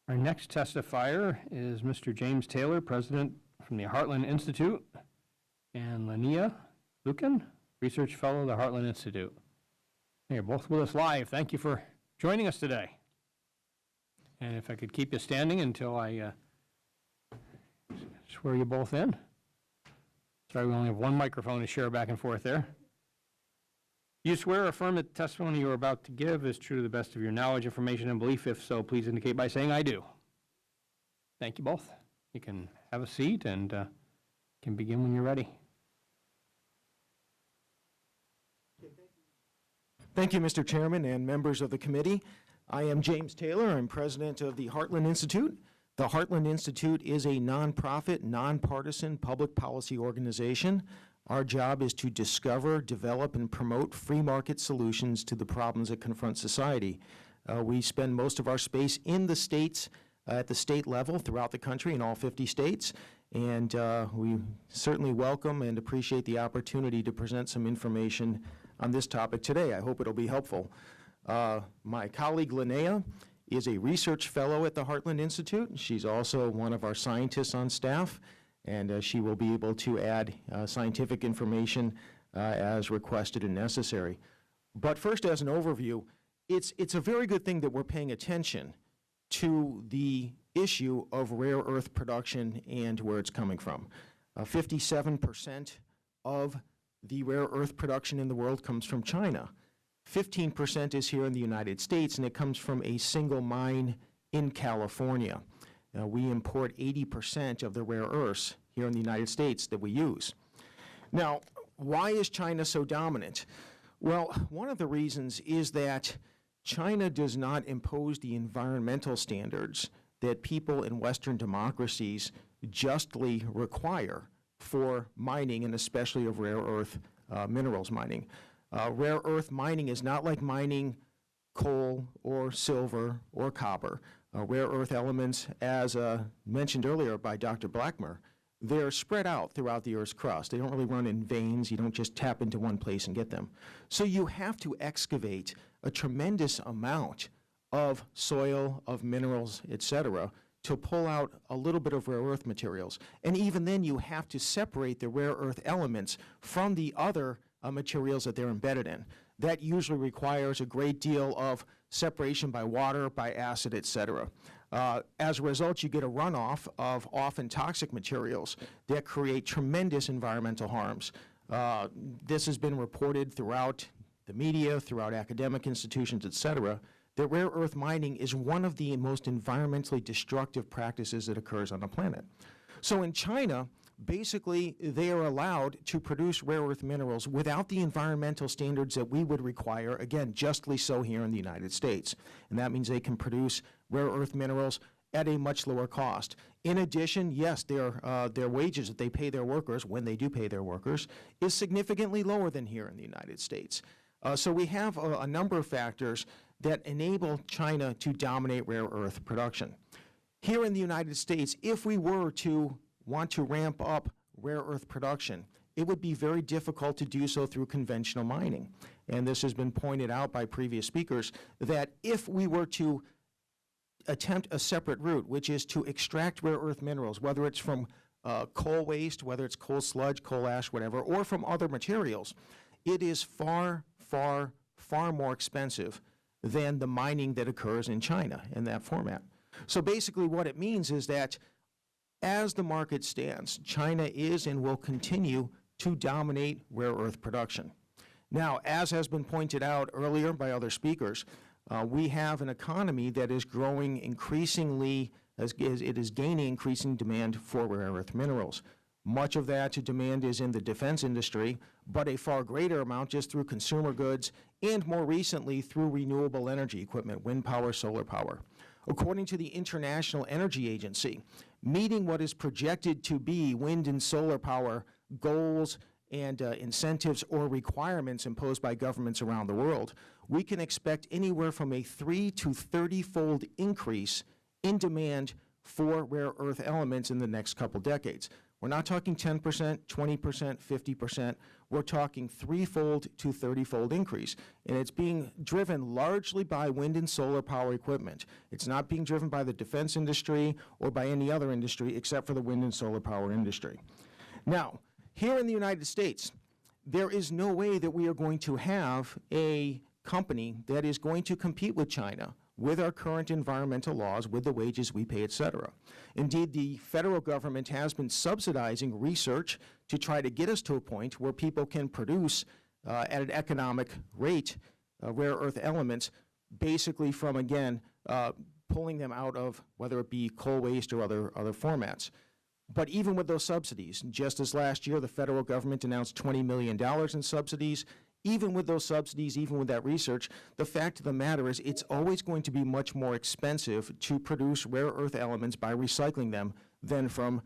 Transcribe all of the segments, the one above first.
Our next testifier is Mr. James Taylor, President from the Heartland Institute, and Linnea Lueken, Research Fellow of the Heartland Institute. You're both with us live. Thank you for joining us today. And if I could keep you standing until I swear you both in. Sorry, we only have one microphone to share back and forth there. You swear or affirm that the testimony you are about to give is true to the best of your knowledge, information, and belief. If so, please indicate by saying, I do. Thank you both. You can have a seat and can begin when you're ready. Thank you, Mr. Chairman and members of the committee. I am James Taylor. I'm president of the Heartland Institute. The Heartland Institute is a nonprofit, nonpartisan public policy organization. Our job is to discover, develop, and promote free market solutions to the problems that confront society. We spend most of our space in the states, at the state level throughout the country in all 50 states, and we certainly welcome and appreciate the opportunity to present some information on this topic today. I hope it'll be helpful. My colleague Linnea is a research fellow at the Heartland Institute. She's also one of our scientists on staff, and she will be able to add scientific information as requested and necessary. But first, as an overview, it's a very good thing that we're paying attention to the issue of rare earth production and where it's coming from. 57% of the rare earth production in the world comes from China. 15% is here in the United States, and it comes from a single mine in California. We import 80% of the rare earths here in the United States that we use. Now, why is China so dominant? Well, one of the reasons is that China does not impose the environmental standards that people in Western democracies justly require for mining, and especially of rare earth minerals mining. Rare earth mining is not like mining coal or silver or copper. Rare earth elements, as mentioned earlier by Dr. Blackmer, they're spread out throughout the Earth's crust. They don't really run in veins. You don't just tap into one place and get them. So you have to excavate a tremendous amount of soil, of minerals, etc., to pull out a little bit of rare earth materials. And even then, you have to separate the rare earth elements from the other materials that they're embedded in. That usually requires a great deal of separation by water, by acid, etc. As a result, you get a runoff of often toxic materials that create tremendous environmental harms. This has been reported throughout the media, throughout academic institutions, etc., that rare earth mining is one of the most environmentally destructive practices that occurs on the planet. So in China, basically, they are allowed to produce rare earth minerals without the environmental standards that we would require, again, justly so here in the United States. And that means they can produce rare earth minerals at a much lower cost. In addition, yes, their wages that they pay their workers, when they do pay their workers, is significantly lower than here in the United States. So we have a number of factors that enable China to dominate rare earth production. Here in the United States, if we were to want to ramp up rare earth production, it would be very difficult to do so through conventional mining. And this has been pointed out by previous speakers, that if we were to attempt a separate route, which is to extract rare earth minerals, whether it's from coal waste, whether it's coal sludge, coal ash, whatever, or from other materials, it is far, far, far more expensive than the mining that occurs in China in that format. So basically what it means is that as the market stands, China is and will continue to dominate rare earth production. Now, as has been pointed out earlier by other speakers, we have an economy that is growing increasingly, as it is gaining increasing demand for rare earth minerals. Much of that demand is in the defense industry, but a far greater amount just through consumer goods and more recently through renewable energy equipment, wind power, solar power. According to the International Energy Agency, meeting what is projected to be wind and solar power goals and incentives or requirements imposed by governments around the world, we can expect anywhere from a 3 to 30-fold increase in demand for rare earth elements in the next couple decades. We're not talking 10%, 20%, 50%. We're talking threefold to 30-fold increase. And it's being driven largely by wind and solar power equipment. It's not being driven by the defense industry or by any other industry except for the wind and solar power industry. Now, here in the United States, there is no way that we are going to have a company that is going to compete with China with our current environmental laws, with the wages we pay, et cetera. Indeed, the federal government has been subsidizing research to try to get us to a point where people can produce at an economic rate rare earth elements, basically from, again, pulling them out of whether it be coal waste or other formats. But even with those subsidies, just as last year the federal government announced $20 million in subsidies, even with those subsidies, even with that research, the fact of the matter is it's always going to be much more expensive to produce rare earth elements by recycling them than from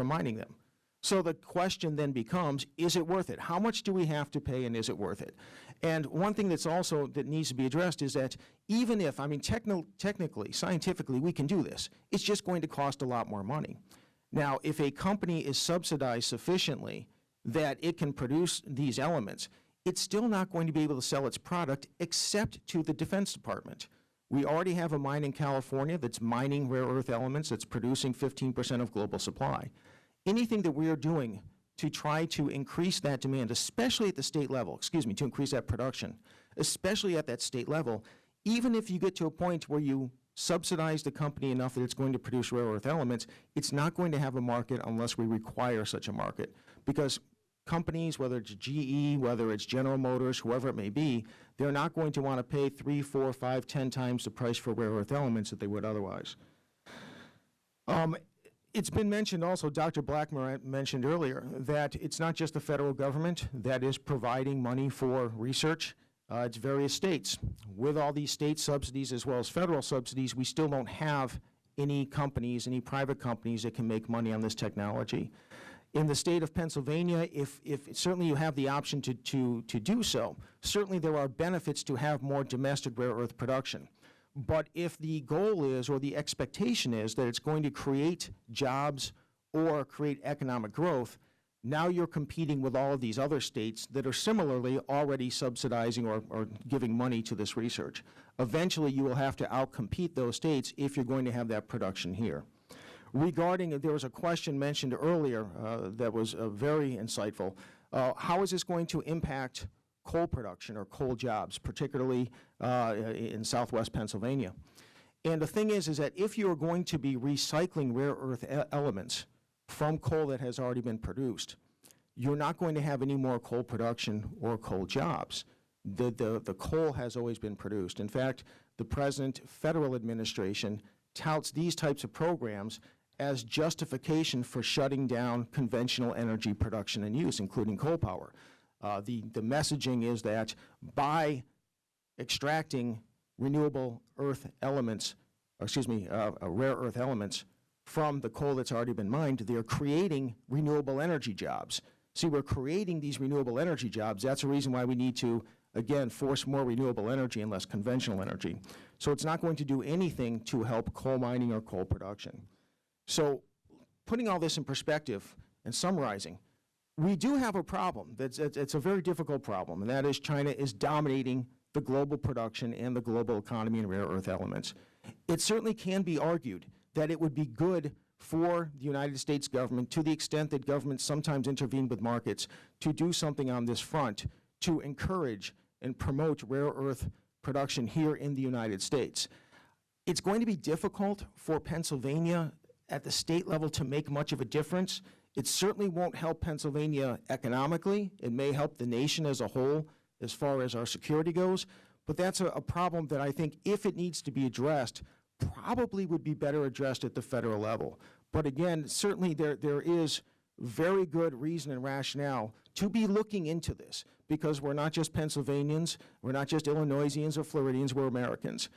mining them. So the question then becomes, is it worth it? How much do we have to pay, and is it worth it? And one thing that's also that needs to be addressed is that even if, I mean, technically, scientifically, we can do this, it's just going to cost a lot more money. Now, if a company is subsidized sufficiently that it can produce these elements, it's still not going to be able to sell its product except to the Defense Department. We already have a mine in California that's mining rare earth elements, that's producing 15% of global supply. Anything that we are doing to try to increase that demand, especially at the state level, to increase that production, especially at that state level, even if you get to a point where you subsidize the company enough that it's going to produce rare earth elements, it's not going to have a market unless we require such a market. Because companies, whether it's GE, whether it's General Motors, whoever it may be, they're not going to want to pay 3, 4, 5, 10 times the price for rare earth elements that they would otherwise. It's been mentioned also, Dr. Blackmer mentioned earlier, that it's not just the federal government that is providing money for research. It's various states. With all these state subsidies as well as federal subsidies, we still don't have any companies, any private companies that can make money on this technology. In the state of Pennsylvania, if certainly you have the option to do so, certainly there are benefits to have more domestic rare earth production. But if the goal is, or the expectation is, that it's going to create jobs or create economic growth, now you're competing with all of these other states that are similarly already subsidizing or giving money to this research. Eventually, you will have to outcompete those states if you're going to have that production here. Regarding, there was a question mentioned earlier that was very insightful. How is this going to impact coal production or coal jobs, particularly in southwest Pennsylvania? And the thing is that if you're going to be recycling rare earth elements from coal that has already been produced, you're not going to have any more coal production or coal jobs. The coal has always been produced. In fact, the present federal administration touts these types of programs as justification for shutting down conventional energy production and use, including coal power. The messaging is that by extracting renewable earth elements, rare earth elements from the coal that's already been mined, they're creating renewable energy jobs. See, we're creating these renewable energy jobs. That's the reason why we need to, again, force more renewable energy and less conventional energy. So it's not going to do anything to help coal mining or coal production. So putting all this in perspective and summarizing, we do have a problem. It's a very difficult problem, and that is China is dominating the global production and the global economy in rare earth elements. It certainly can be argued that it would be good for the United States government, to the extent that governments sometimes intervene with markets, to do something on this front to encourage and promote rare earth production here in the United States. It's going to be difficult for Pennsylvania at the state level to make much of a difference. It certainly won't help Pennsylvania economically. It may help the nation as a whole as far as our security goes, but that's a problem that I think, if it needs to be addressed, probably would be better addressed at the federal level. But again, certainly there is very good reason and rationale to be looking into this, because we're not just Pennsylvanians, we're not just Illinoisians or Floridians, we're Americans.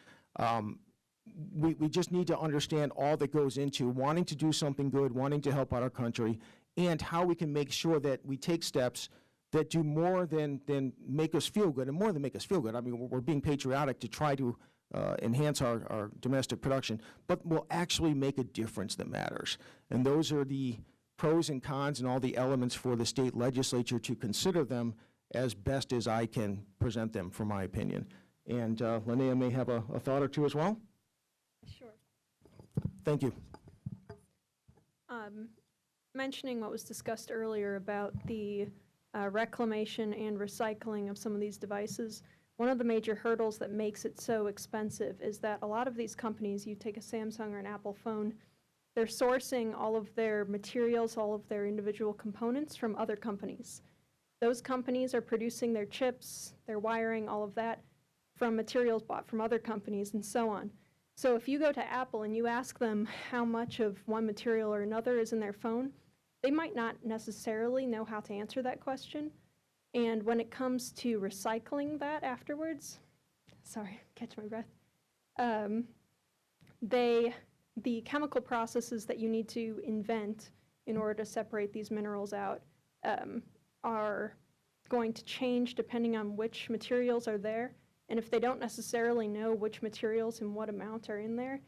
We just need to understand all that goes into wanting to do something good, wanting to help out our country, and how we can make sure that we take steps that do more than make us feel good, and more than make us feel good. I mean, we're being patriotic to try to enhance our domestic production, but will actually make a difference that matters. And those are the pros and cons and all the elements for the state legislature to consider them as best as I can present them, for my opinion. And Linnea may have a thought or two as well. Sure. Thank you. Mentioning what was discussed earlier about the reclamation and recycling of some of these devices, one of the major hurdles that makes it so expensive is that a lot of these companies, you take a Samsung or an Apple phone, they're sourcing all of their materials, all of their individual components from other companies. Those companies are producing their chips, their wiring, all of that from materials bought from other companies and so on. So if you go to Apple and you ask them how much of one material or another is in their phone, they might not necessarily know how to answer that question. And when it comes to recycling that afterwards, sorry, catch my breath, the chemical processes that you need to invent in order to separate these minerals out are going to change depending on which materials are there. And if they don't necessarily know which materials and what amount are in there,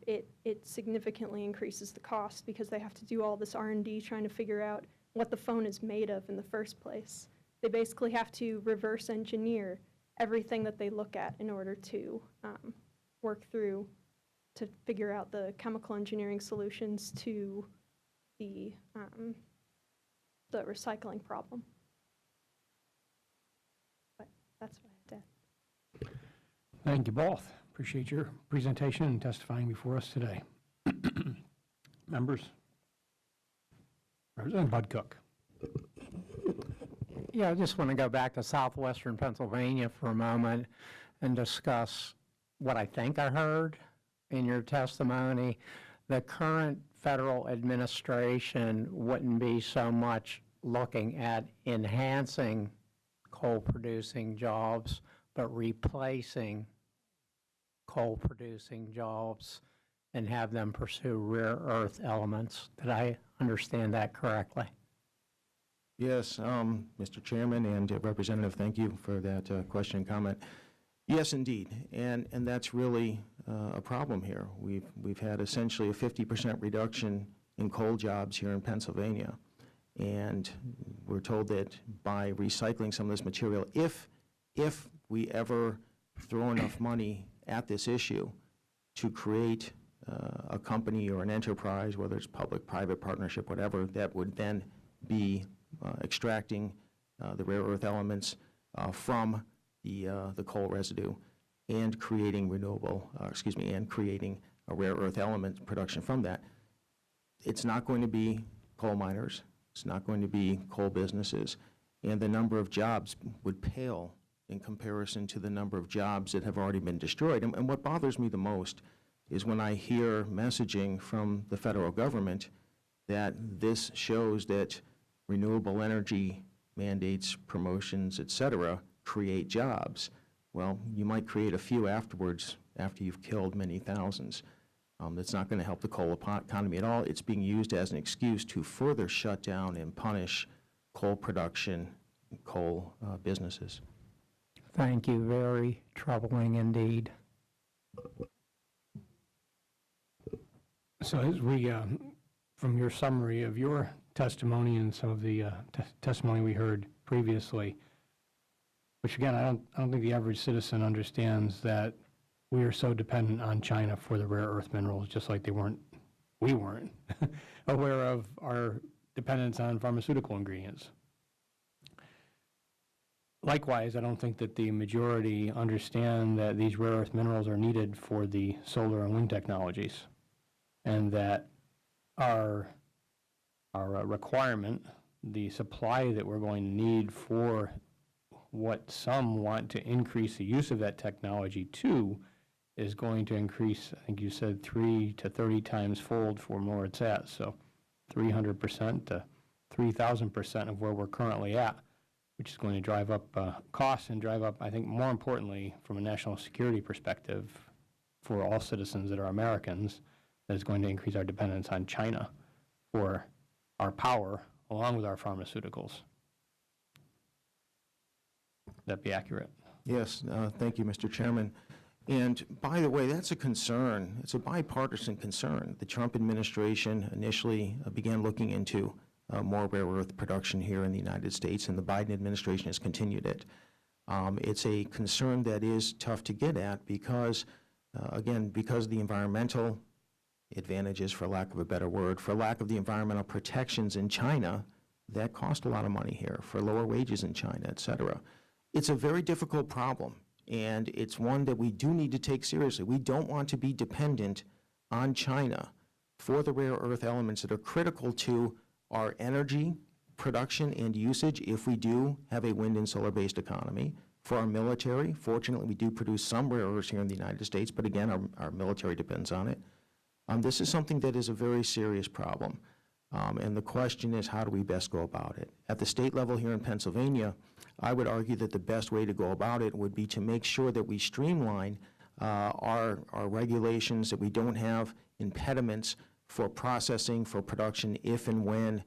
it significantly increases the cost because they have to do all this R&D trying to figure out what the phone is made of in the first place. They basically have to reverse engineer everything that they look at in order to work through to figure out the chemical engineering solutions to the recycling problem. But that's what I did. Thank you both. Appreciate your presentation and testifying before us today. Members? Representative Bud Cook. Yeah, I just want to go back to southwestern Pennsylvania for a moment and discuss what I think I heard in your testimony. The current federal administration wouldn't be so much looking at enhancing coal-producing jobs, but replacing coal-producing jobs and have them pursue rare earth elements. Did I understand that correctly? Yes, Mr. Chairman and Representative, thank you for that question and comment. Yes, indeed, and that's really a problem here. We've had essentially a 50% reduction in coal jobs here in Pennsylvania, and we're told that by recycling some of this material, if we ever throw enough money at this issue to create a company or an enterprise, whether it's public-private partnership, whatever, that would then be extracting the rare earth elements from the coal residue and creating and creating a rare earth element production from that. It's not going to be coal miners. It's not going to be coal businesses. And the number of jobs would pale in comparison to the number of jobs that have already been destroyed. And what bothers me the most is when I hear messaging from the federal government that this shows that renewable energy mandates, promotions, et cetera, create jobs. Well, you might create a few afterwards after you've killed many thousands. That's not going to help the coal economy at all. It's being used as an excuse to further shut down and punish coal production, coal businesses. Thank you. Very troubling indeed. So as we, from your summary of your testimony and some of the testimony we heard previously, which again, I don't think the average citizen understands that we are so dependent on China for the rare earth minerals, just like we weren't aware of our dependence on pharmaceutical ingredients. Likewise, I don't think that the majority understand that these rare earth minerals are needed for the solar and wind technologies, and that our requirement, the supply that we're going to need for what some want to increase the use of that technology to, is going to increase, I think you said 3 to 30 times fold from where it's at. So 300% to 3,000% of where we're currently at, which is going to drive up costs and drive up, I think more importantly, from a national security perspective for all citizens that are Americans, that is going to increase our dependence on China for our power along with our pharmaceuticals. Would that be accurate? Yes, thank you, Mr. Chairman. And by the way, that's a concern. It's a bipartisan concern. The Trump administration initially began looking into more rare earth production here in the United States, and the Biden administration has continued it. It's a concern that is tough to get at because, again, because of the environmental advantages, for lack of a better word, for lack of the environmental protections in China that cost a lot of money here, for lower wages in China, et cetera. It's a very difficult problem, and it's one that we do need to take seriously. We don't want to be dependent on China for the rare earth elements that are critical to our energy production and usage if we do have a wind and solar-based economy. For our military, fortunately, we do produce some rare earths here in the United States, but again, our military depends on it. This is something that is a very serious problem, and the question is, how do we best go about it? At the state level here in Pennsylvania, I would argue that the best way to go about it would be to make sure that we streamline our regulations, that we don't have impediments for processing, for production, if and when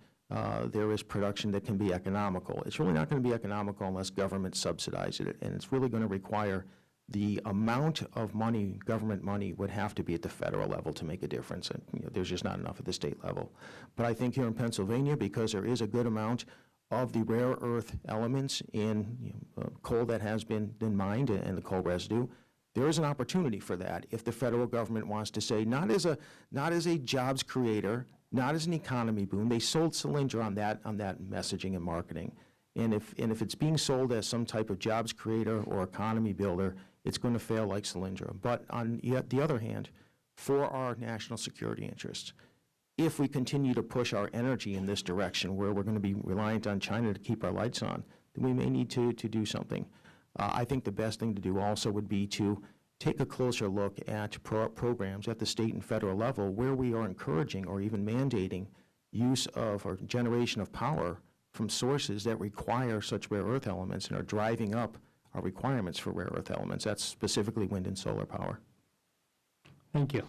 there is production that can be economical. It's really not going to be economical unless government subsidizes it, and it's really going to require the amount of money, government money, would have to be at the federal level to make a difference, and there's just not enough at the state level. But I think here in Pennsylvania, because there is a good amount of the rare earth elements in coal that has been mined and the coal residue, there is an opportunity for that if the federal government wants to say, not as a jobs creator, not as an economy boom. They sold Cylindra on that messaging and marketing. And if it's being sold as some type of jobs creator or economy builder, it's going to fail like Cylindra. But on the other hand, for our national security interests, if we continue to push our energy in this direction where we're going to be reliant on China to keep our lights on, then we may need to do something. I think the best thing to do also would be to take a closer look at programs at the state and federal level where we are encouraging or even mandating use of or generation of power from sources that require such rare earth elements and are driving up our requirements for rare earth elements. That's specifically wind and solar power. Thank you.